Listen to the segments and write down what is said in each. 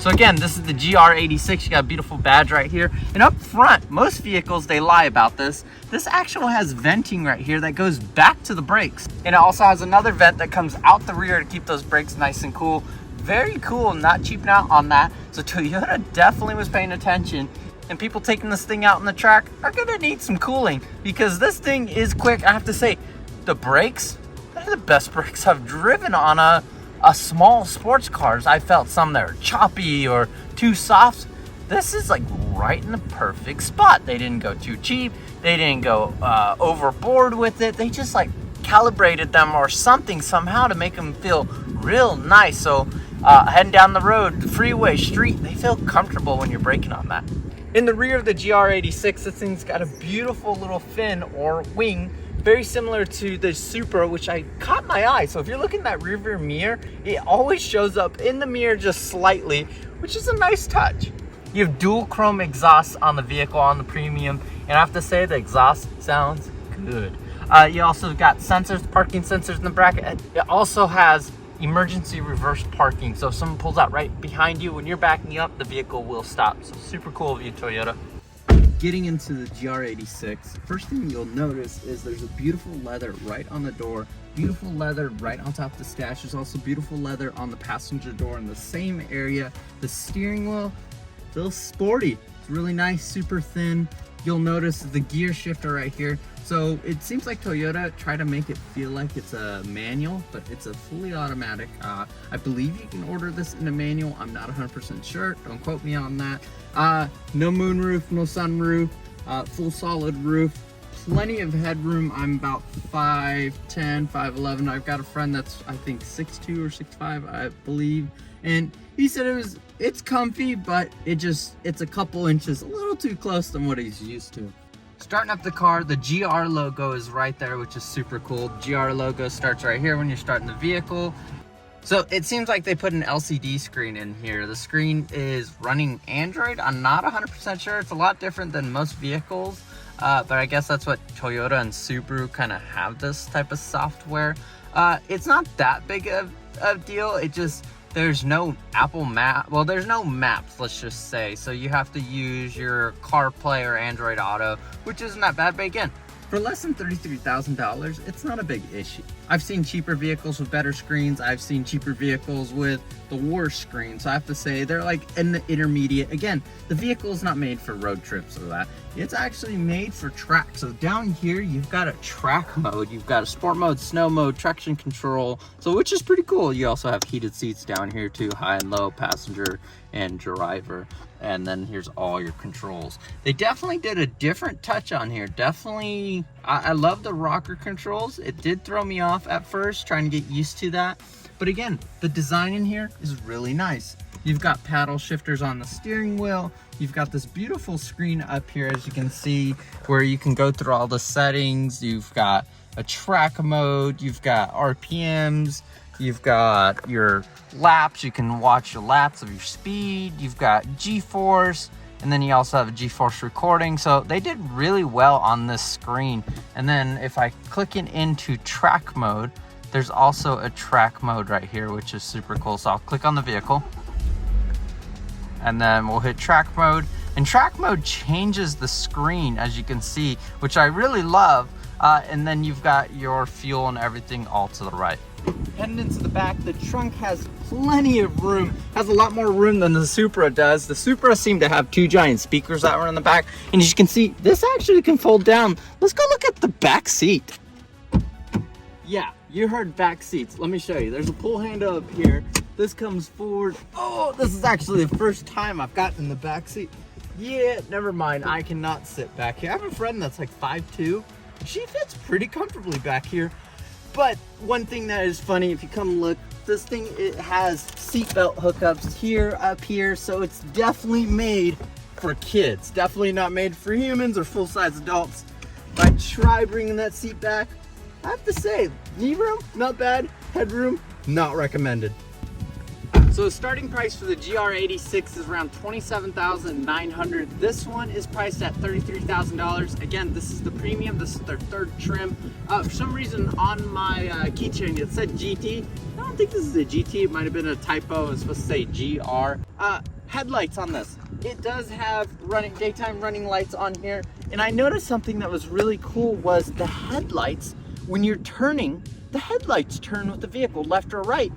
So again, this is the GR86. You got a beautiful badge right here. And up front, most vehicles, they lie about this. This actually has venting right here that goes back to the brakes. And it also has another vent that comes out the rear to keep those brakes nice and cool. Very cool, not cheaping out on that. So Toyota definitely was paying attention. And people taking this thing out on the track are gonna need some cooling because this thing is quick. I have to say, the brakes, they're the best brakes I've driven on a small sports cars. I felt some that were choppy or too soft. This is like right in the perfect spot. They didn't go too cheap. They didn't go overboard with it. They just like calibrated them or something somehow to make them feel real nice. So heading down the road, the freeway, street, they feel comfortable when you're braking on that. In the rear of the GR86, this thing's got a beautiful little fin or wing, very similar to the Supra, which I caught my eye. So if you're looking at that rear view mirror, it always shows up in the mirror just slightly, which is a nice touch. You have dual chrome exhaust on the vehicle, on the Premium, and I have to say the exhaust sounds good. You also got sensors, parking sensors in the bracket. It also has emergency reverse parking, so if someone pulls out right behind you when you're backing up, the vehicle will stop. So super cool of you, Toyota. Getting into the GR86, first thing you'll notice is there's a beautiful leather right on the door, beautiful leather right on top of the dash. There's also beautiful leather on the passenger door in the same area. The steering wheel feels sporty. It's really nice, super thin. You'll notice the gear shifter right here. So it seems like Toyota tried to make it feel like it's a manual, but it's a fully automatic. I believe you can order this in a manual. I'm not 100% sure. Don't quote me on that. No moonroof, no sunroof, full solid roof, plenty of headroom. I'm about 5'10", 5'11". I've got a friend that's I think 6'2" or 6'5", I believe, and he said it's comfy, but it's a couple inches, a little too close than what he's used to. Starting up the car, the GR logo is right there, which is super cool. GR logo starts right here when you're starting the vehicle. So it seems like they put an LCD screen in here. The screen is running Android. I'm not 100% sure. It's a lot different than most vehicles, but I guess that's what Toyota and Subaru kind of have, this type of software. It's not that big of a deal. It just, there's no Apple Map. Well, there's no maps, let's just say. So you have to use your CarPlay or Android Auto, which isn't that bad. But again, for less than $33,000, it's not a big issue. I've seen cheaper vehicles with better screens. I've seen cheaper vehicles with the worst screen. So I have to say they're like in the intermediate. Again, the vehicle is not made for road trips or that. It's actually made for track. So down here, you've got a track mode. You've got a sport mode, snow mode, traction control. So which is pretty cool. You also have heated seats down here too, high and low, passenger and driver. And then here's all your controls. They definitely did a different touch on here. Definitely, I love the rocker controls. It did throw me off at first, trying to get used to that. But again, the design in here is really nice. You've got paddle shifters on the steering wheel. You've got this beautiful screen up here, as you can see, where you can go through all the settings. You've got a track mode. You've got RPMs. You've got your laps. You can watch your laps of your speed. You've got G-force, and then you also have a G-force recording. So they did really well on this screen. And then if I click it into track mode, there's also a track mode right here, which is super cool. So I'll click on the vehicle, and then we'll hit track mode. And track mode changes the screen, as you can see, which I really love. And then you've got your fuel and everything all to the right. Heading into the back, the trunk has plenty of room. Has a lot more room than the Supra does. The Supra seemed to have two giant speakers that were in the back. And as you can see, this actually can fold down. Let's go look at the back seat. Yeah, you heard back seats. Let me show you. There's a pull handle up here. This comes forward. Oh, this is actually the first time I've gotten in the back seat. Yeah, never mind. I cannot sit back here. I have a friend that's like 5'2". She fits pretty comfortably back here. But one thing that is funny, if you come look, this thing, it has seatbelt hookups here, up here, so it's definitely made for kids. Definitely not made for humans or full-size adults. If I try bringing that seat back, I have to say, knee room, not bad. Headroom, not recommended. So the starting price for the GR86 is around $27,900. This one is priced at $33,000. Again, this is the Premium. This is their third trim. For some reason on my keychain it said GT. I don't think this is a GT. It might have been a typo. It's supposed to say GR. headlights on this. It does have daytime running lights on here. And I noticed something that was really cool was the headlights. When you're turning, the headlights turn with the vehicle, left or right.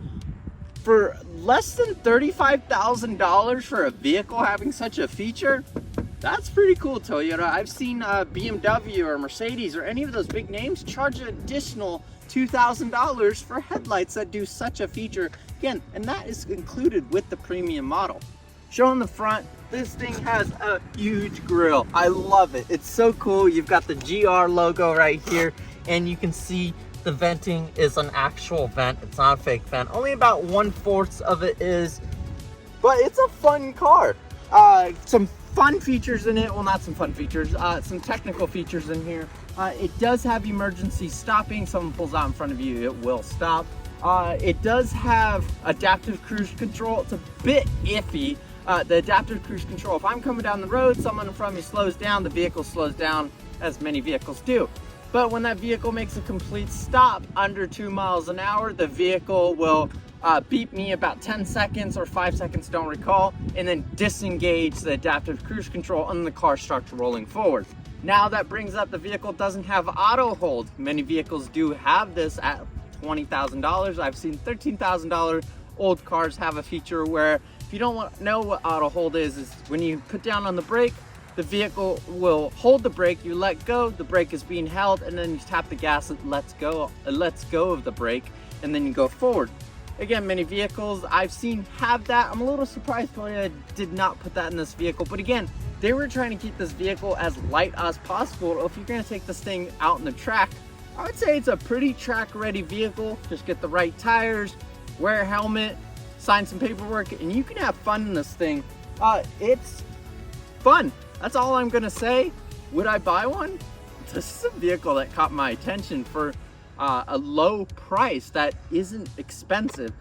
For less than $35,000 for a vehicle having such a feature, that's pretty cool, Toyota. I've seen BMW or Mercedes or any of those big names charge an additional $2,000 for headlights that do such a feature. Again, and that is included with the premium model. Showing the front, this thing has a huge grille. I love it. It's so cool. You've got the GR logo right here, and you can see the venting is an actual vent. It's not a fake vent. Only about 1/4 of it is, but it's a fun car. Some fun features in it. Well, not some fun features, some technical features in here. It does have emergency stopping. Someone pulls out in front of you, it will stop. It does have adaptive cruise control. It's a bit iffy. The adaptive cruise control, if I'm coming down the road, someone in front of me slows down, the vehicle slows down, as many vehicles do. But when that vehicle makes a complete stop under 2 miles an hour, the vehicle will beep me about 10 seconds or 5 seconds, don't recall, and then disengage the adaptive cruise control and the car starts rolling forward. Now that brings up the vehicle doesn't have auto hold. Many vehicles do have this at $20,000. I've seen $13,000 old cars have a feature where, if you don't know what auto hold is when you put down on the brake, the vehicle will hold the brake, you let go, the brake is being held, and then you tap the gas, it lets go of the brake, and then you go forward. Again, many vehicles I've seen have that. I'm a little surprised Toyota did not put that in this vehicle, but again, they were trying to keep this vehicle as light as possible. If you're gonna take this thing out in the track, I would say it's a pretty track ready vehicle. Just get the right tires, wear a helmet, sign some paperwork, and you can have fun in this thing. It's fun. That's all I'm gonna say. Would I buy one? This is a vehicle that caught my attention for a low price that isn't expensive.